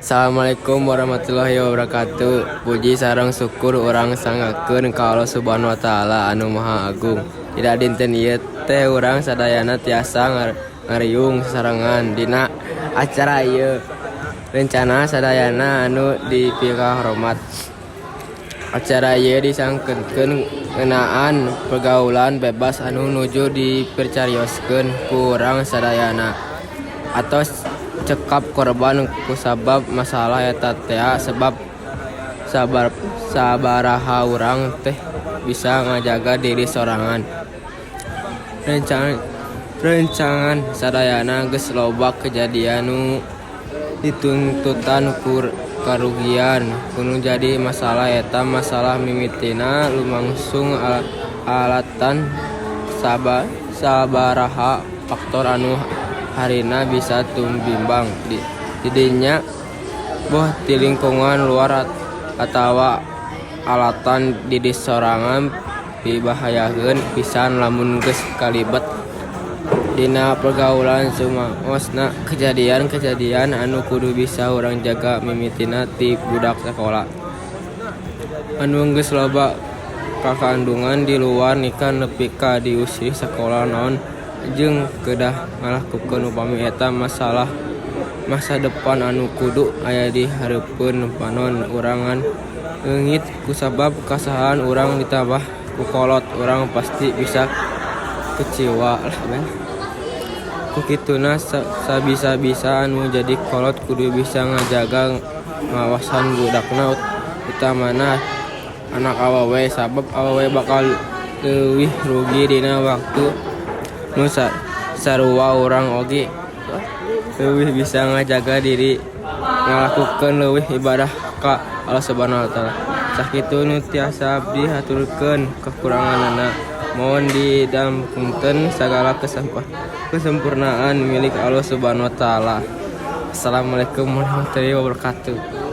Assalamualaikum warahmatullahi wabarakatuh. Puji sareng syukur urang sangakeun ka Allah Subhanahu wa taala anu Maha Agung. Tidak dinten ieu teh urang sadayana tiasa ngariung sasarengan dina acara ieu. Rencana sadayana anu dipikahormat. Acara ieu disangkeun ngeunaan pergaulan bebas anu nuju dipercarioskeun ku urang sadayana. Atos cekap korban kusabab masalah eta teh sebab sabaraha urang teh bisa ngajaga diri sorangan. Rencangan sadayana geus loba kejadian nu dituntutan karugian kudu jadi masalah eta masalah mimitina lumangsung alatan sabaraha faktor anu harina bisa tumbimbang didinya boh ti lingkungan luar atawa alatan di sorangan dibahayakeun pisan lamun geus kalibet dina pergaulan sumaosna kejadian anu kudu bisa urang jaga mimitina ti budak sakola anu geus loba kakandungan di luar nikah nepi ka diusir sakola naon jeung kedah ngalakukeun upami eta masalah masa depan anu kudu aya di hareupeun panon urangan eungit kusabab kasahaan urang ditambah ku kolot urang pasti bisa kecewa lah ben. Kukituna sabisa-bisa anu jadi kolot kudu bisa ngajaga ngawasan budakna utamana anak awewe sabab awewe bakal leuwih rugi dina waktu nu sarua urang oge leuwih bisa ngajaga diri ngalakukeun leuwih ibadah ka Allah Subhanahu wa taala. Sakitu nu tiasa abdi haturkeun kekuranganna mohon didampunten sagala kesempurnaan milik Allah Subhanahu wa taala. Assalamualaikum warahmatullahi wabarakatuh.